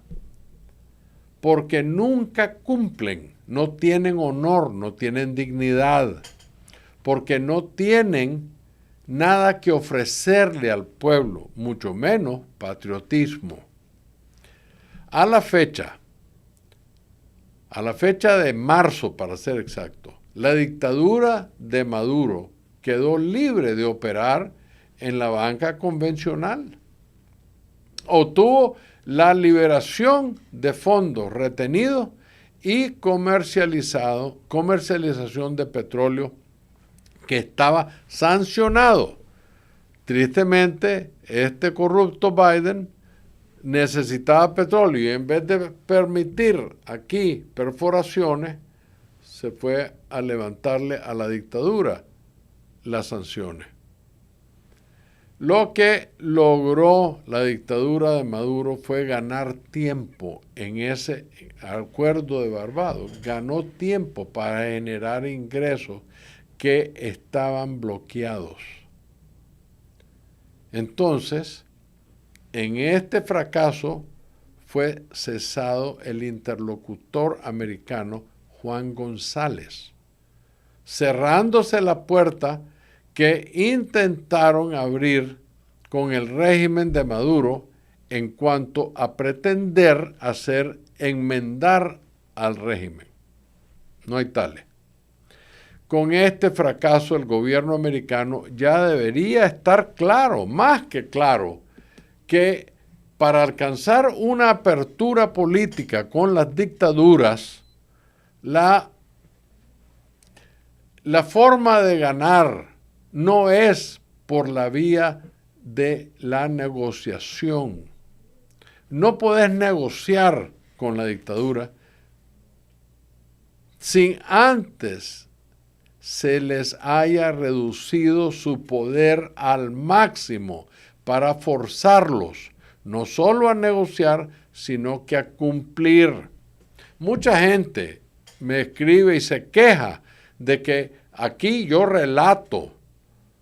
porque nunca cumplen, no tienen honor, no tienen dignidad, porque no tienen nada que ofrecerle al pueblo, mucho menos patriotismo. A la fecha de marzo, para ser exacto, la dictadura de Maduro quedó libre de operar en la banca convencional. Obtuvo la liberación de fondos retenidos y comercialización de petróleo que estaba sancionado. Tristemente, este corrupto Biden necesitaba petróleo y en vez de permitir aquí perforaciones, se fue a levantarle a la dictadura las sanciones. Lo que logró la dictadura de Maduro fue ganar tiempo en ese acuerdo de Barbados. Ganó tiempo para generar ingresos que estaban bloqueados. Entonces, en este fracaso fue cesado el interlocutor americano Juan González. cerrándose la puerta que intentaron abrir con el régimen de Maduro en cuanto a pretender enmendar al régimen. No hay tales. Con este fracaso el gobierno americano ya debería estar claro, más que claro, que para alcanzar una apertura política con las dictaduras, la forma de ganar no es por la vía de la negociación. No podés negociar con la dictadura sin antes se les haya reducido su poder al máximo para forzarlos no solo a negociar, sino que a cumplir. Mucha gente me escribe y se queja de que aquí yo relato,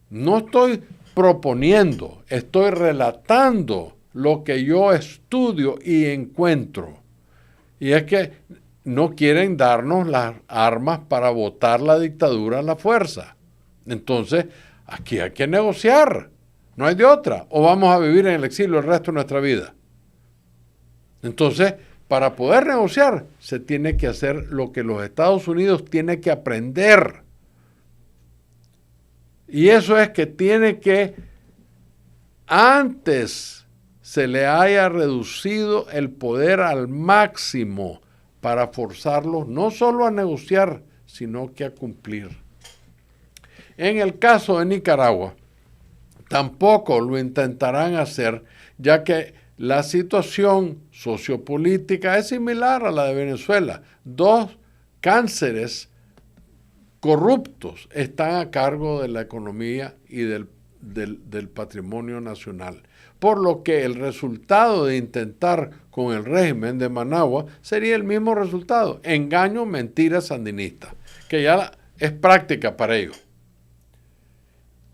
no estoy proponiendo, estoy relatando lo que yo estudio y encuentro. Y es que no quieren darnos las armas para botar la dictadura a la fuerza. Entonces, aquí hay que negociar. No hay de otra. O vamos a vivir en el exilio el resto de nuestra vida. Entonces, para poder negociar, se tiene que hacer lo que los Estados Unidos tienen que aprender. Y eso es que tiene que, antes se le haya reducido el poder al máximo para forzarlos no solo a negociar, sino que a cumplir. En el caso de Nicaragua, tampoco lo intentarán hacer, ya que la situación sociopolítica es similar a la de Venezuela. Dos cánceres corruptos están a cargo de la economía y del patrimonio nacional. Por lo que el resultado de intentar con el régimen de Managua sería el mismo resultado: engaño, mentira sandinista, que ya es práctica para ellos.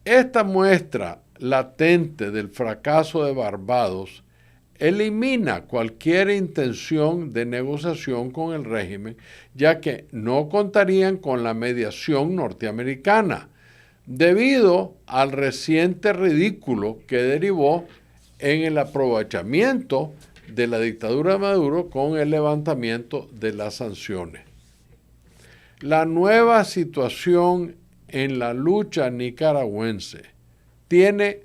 Esta muestra latente del fracaso de Barbados elimina cualquier intención de negociación con el régimen, ya que no contarían con la mediación norteamericana, debido al reciente ridículo que derivó en el aprovechamiento de la dictadura de Maduro con el levantamiento de las sanciones. La nueva situación en la lucha nicaragüense tiene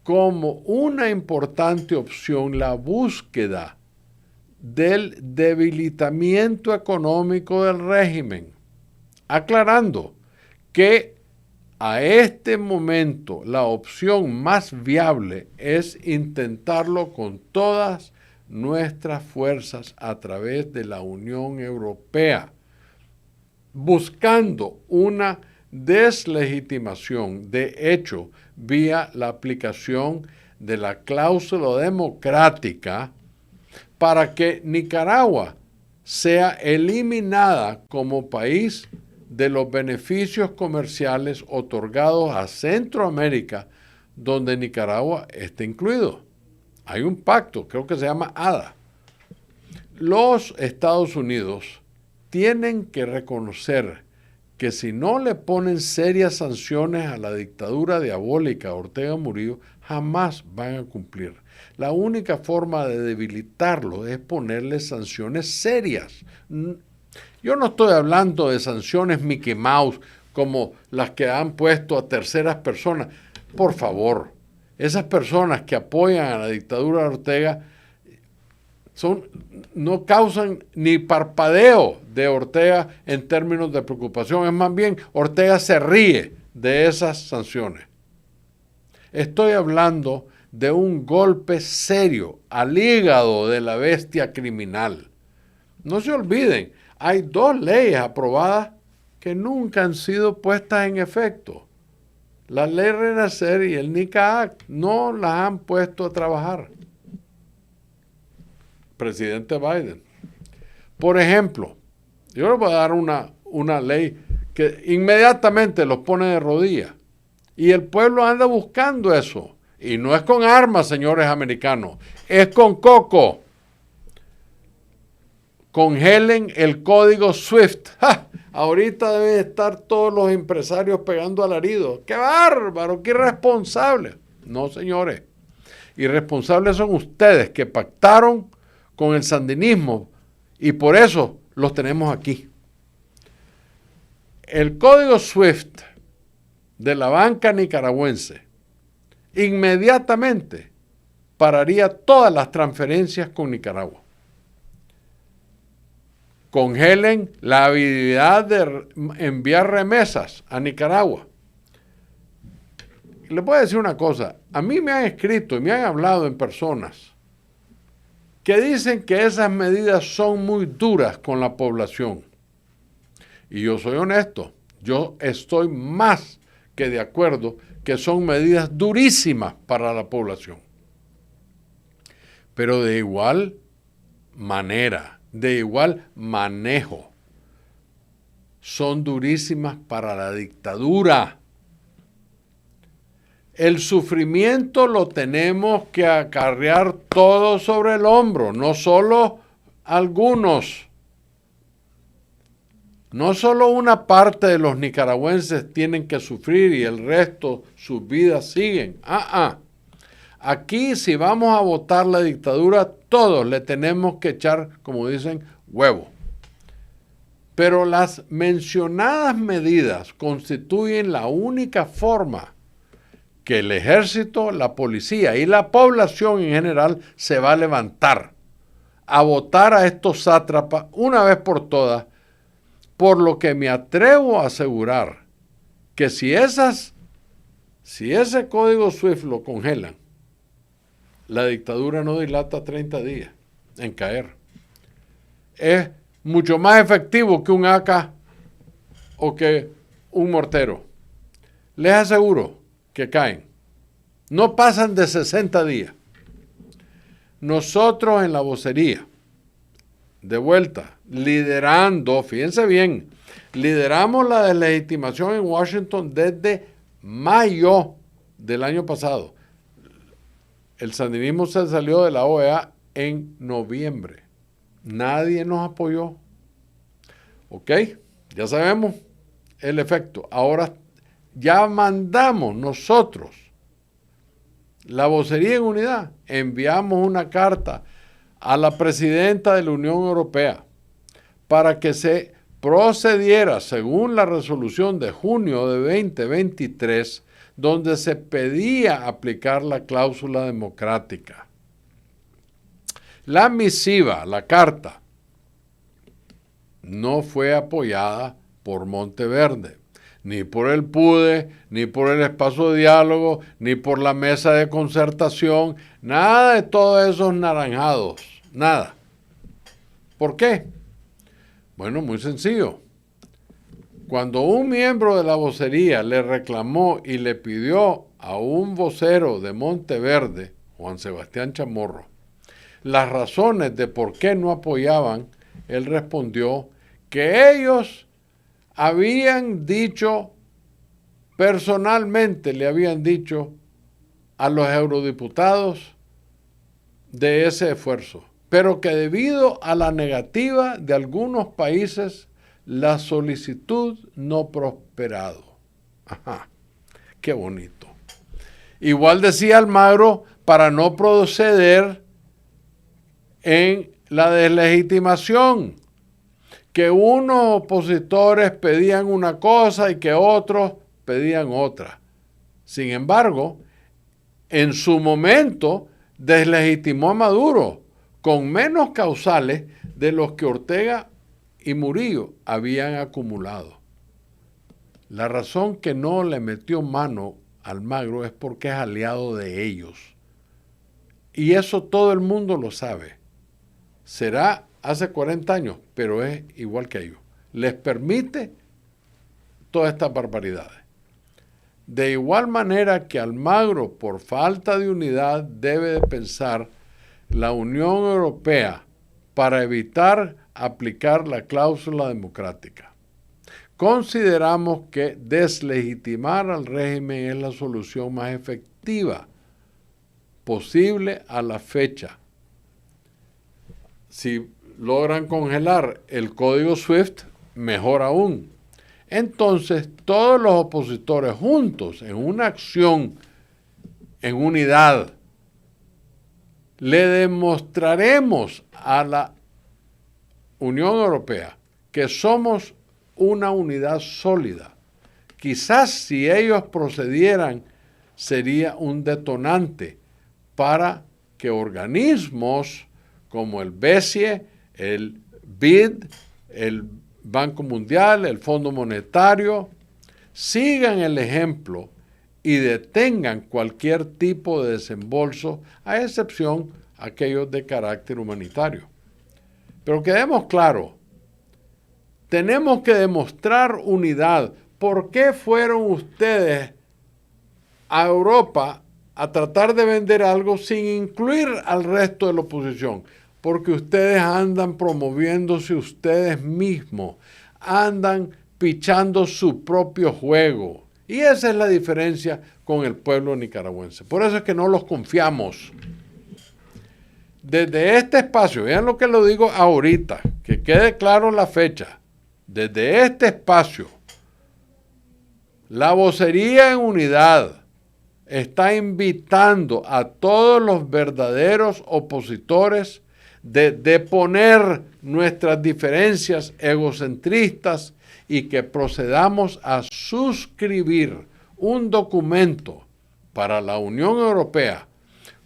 como una importante opción la búsqueda del debilitamiento económico del régimen, aclarando que a este momento la opción más viable es intentarlo con todas nuestras fuerzas a través de la Unión Europea, buscando una deslegitimación de hecho vía la aplicación de la cláusula democrática para que Nicaragua sea eliminada como país de los beneficios comerciales otorgados a Centroamérica, donde Nicaragua está incluido. Hay un pacto, creo que se llama ADA. Los Estados Unidos tienen que reconocer que si no le ponen serias sanciones a la dictadura diabólica Ortega Murillo, jamás van a cumplir. La única forma de debilitarlo es ponerle sanciones serias. Yo no estoy hablando de sanciones Mickey Mouse como las que han puesto a terceras personas. Por favor, esas personas que apoyan a la dictadura de Ortega no causan ni parpadeo de Ortega en términos de preocupación. Es más bien, Ortega se ríe de esas sanciones. Estoy hablando de un golpe serio al hígado de la bestia criminal. No se olviden, hay dos leyes aprobadas que nunca han sido puestas en efecto. La ley Renacer y el NICA Act no las han puesto a trabajar. Presidente Biden. Por ejemplo, yo les voy a dar una ley que inmediatamente los pone de rodillas. Y el pueblo anda buscando eso. Y no es con armas, señores americanos, es con coco. Congelen el código SWIFT. ¡Ja! Ahorita deben estar todos los empresarios pegando alaridos. ¡Qué bárbaro! ¡Qué irresponsable! No, señores. Irresponsables son ustedes que pactaron con el sandinismo y por eso los tenemos aquí. El código SWIFT de la banca nicaragüense inmediatamente pararía todas las transferencias con Nicaragua. Congelen la habilidad de enviar remesas a Nicaragua. Les voy a decir una cosa, a mí me han escrito y me han hablado en personas que dicen que esas medidas son muy duras con la población. Y yo soy honesto, yo estoy más que de acuerdo que son medidas durísimas para la población. Pero de igual manera, de igual manejo, son durísimas para la dictadura. El sufrimiento lo tenemos que acarrear todos sobre el hombro, no solo algunos. No solo una parte de los nicaragüenses tienen que sufrir y el resto sus vidas siguen. Aquí si vamos a votar la dictadura, todos le tenemos que echar, como dicen, huevo. Pero las mencionadas medidas constituyen la única forma que el ejército, la policía y la población en general se va a levantar a votar a estos sátrapas una vez por todas, por lo que me atrevo a asegurar que si ese código SWIFT lo congelan, la dictadura no dilata 30 días en caer. Es mucho más efectivo que un AK o que un mortero. Les aseguro que caen. No pasan de 60 días. Nosotros en la vocería, de vuelta, liderando, fíjense bien, lideramos la deslegitimación en Washington desde mayo del año pasado. El sandinismo se salió de la OEA en noviembre. Nadie nos apoyó. ¿Ok? Ya sabemos el efecto. Ahora ya mandamos nosotros, la vocería en unidad, enviamos una carta a la presidenta de la Unión Europea para que se procediera según la resolución de junio de 2023, donde se pedía aplicar la cláusula democrática. La misiva, la carta, no fue apoyada por Monteverde, ni por el PUDE, ni por el espacio de diálogo, ni por la mesa de concertación, nada de todos esos naranjados, nada. ¿Por qué? Bueno, muy sencillo. Cuando un miembro de la vocería le reclamó y le pidió a un vocero de Monteverde, Juan Sebastián Chamorro, las razones de por qué no apoyaban, él respondió que ellos habían dicho, personalmente le habían dicho a los eurodiputados de ese esfuerzo, pero que debido a la negativa de algunos países, la solicitud no prosperado. Ajá, qué bonito. Igual decía Almagro, para no proceder en la deslegitimación, que unos opositores pedían una cosa y que otros pedían otra. Sin embargo, en su momento deslegitimó a Maduro con menos causales de los que Ortega y Murillo habían acumulado. La razón que no le metió mano a Almagro es porque es aliado de ellos. Y eso todo el mundo lo sabe. Será hace 40 años, pero es igual que ellos. Les permite todas estas barbaridades. De igual manera que Almagro, por falta de unidad, debe de pensar la Unión Europea para evitar aplicar la cláusula democrática. Consideramos que deslegitimar al régimen es la solución más efectiva posible a la fecha. Si logran congelar el código SWIFT, mejor aún. Entonces, todos los opositores juntos en una acción, en unidad, le demostraremos a la Unión Europea que somos una unidad sólida. Quizás si ellos procedieran, sería un detonante para que organismos como el BCE, el BID, el Banco Mundial, el Fondo Monetario, sigan el ejemplo y detengan cualquier tipo de desembolso, a excepción aquellos de carácter humanitario. Pero quedemos claros, tenemos que demostrar unidad. ¿Por qué fueron ustedes a Europa a tratar de vender algo sin incluir al resto de la oposición? Porque ustedes andan promoviéndose ustedes mismos, andan pichando su propio juego. Y esa es la diferencia con el pueblo nicaragüense. Por eso es que no los confiamos. Desde este espacio, vean lo que lo digo ahorita, que quede claro la fecha. Desde este espacio, la vocería en unidad está invitando a todos los verdaderos opositores de deponer nuestras diferencias egocentristas y que procedamos a suscribir un documento para la Unión Europea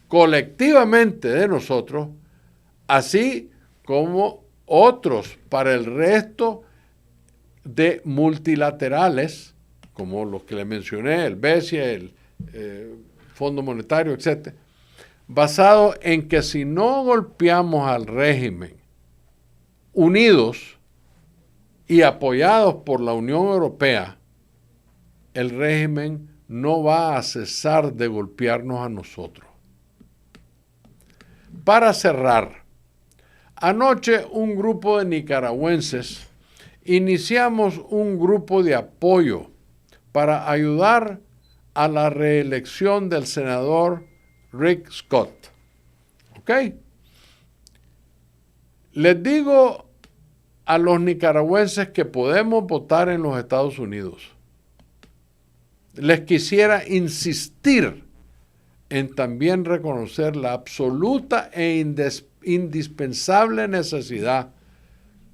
colectivamente de nosotros, así como otros para el resto de multilaterales, como los que le mencioné, el BCE, el Fondo Monetario, etc., basado en que si no golpeamos al régimen unidos y apoyados por la Unión Europea, el régimen no va a cesar de golpearnos a nosotros. Para cerrar, anoche un grupo de nicaragüenses iniciamos un grupo de apoyo para ayudar a la reelección del senador Rick Scott. ¿Ok? Les digo a los nicaragüenses que podemos votar en los Estados Unidos. Les quisiera insistir en también reconocer la absoluta e indispensable necesidad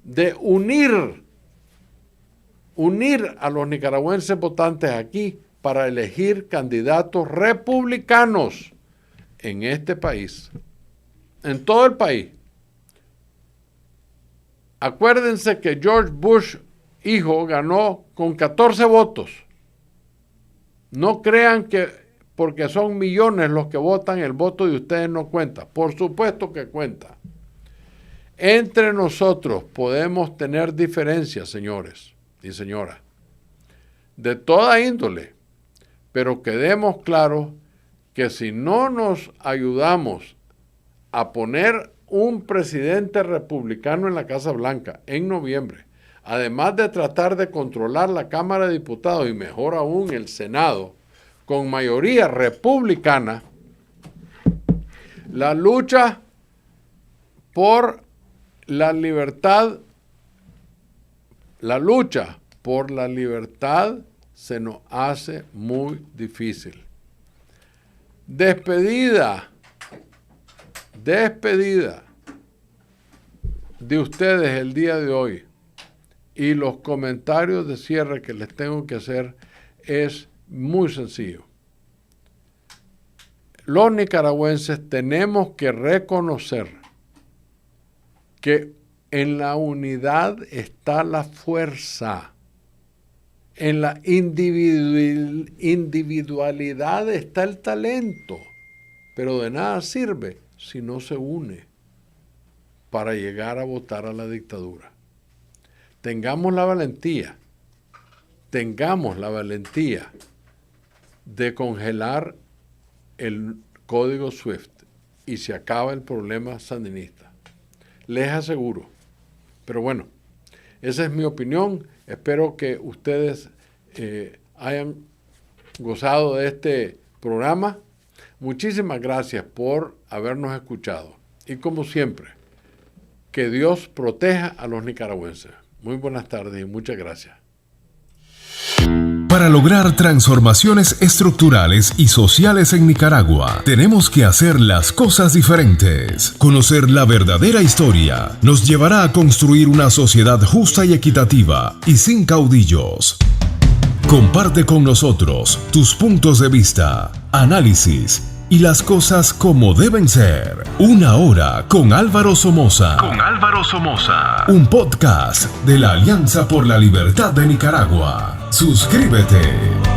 de unir a los nicaragüenses votantes aquí para elegir candidatos republicanos en este país, en todo el país. Acuérdense que George Bush, hijo, ganó con 14 votos. No crean que porque son millones los que votan, el voto de ustedes no cuenta. Por supuesto que cuenta. Entre nosotros podemos tener diferencias, señores y señoras, de toda índole, pero quedemos claros que si no nos ayudamos a poner un presidente republicano en la Casa Blanca en noviembre, además de tratar de controlar la Cámara de Diputados y mejor aún el Senado, con mayoría republicana, la lucha por la libertad se nos hace muy difícil. Despedida de ustedes el día de hoy y los comentarios de cierre que les tengo que hacer es muy sencillo. Los nicaragüenses tenemos que reconocer que en la unidad está la fuerza, en la individualidad está el talento, pero de nada sirve si no se une para llegar a votar a la dictadura. Tengamos la valentía de congelar el código SWIFT y se acaba el problema sandinista. Les aseguro. Pero bueno, esa es mi opinión. Espero que ustedes hayan gozado de este programa. Muchísimas gracias por habernos escuchado. Y como siempre, que Dios proteja a los nicaragüenses. Muy buenas tardes y muchas gracias. Para lograr transformaciones estructurales y sociales en Nicaragua, tenemos que hacer las cosas diferentes. Conocer la verdadera historia nos llevará a construir una sociedad justa y equitativa y sin caudillos. Comparte con nosotros tus puntos de vista, análisis y las cosas como deben ser. Una hora con Álvaro Somoza. Un podcast de la Alianza por la Libertad de Nicaragua. Suscríbete.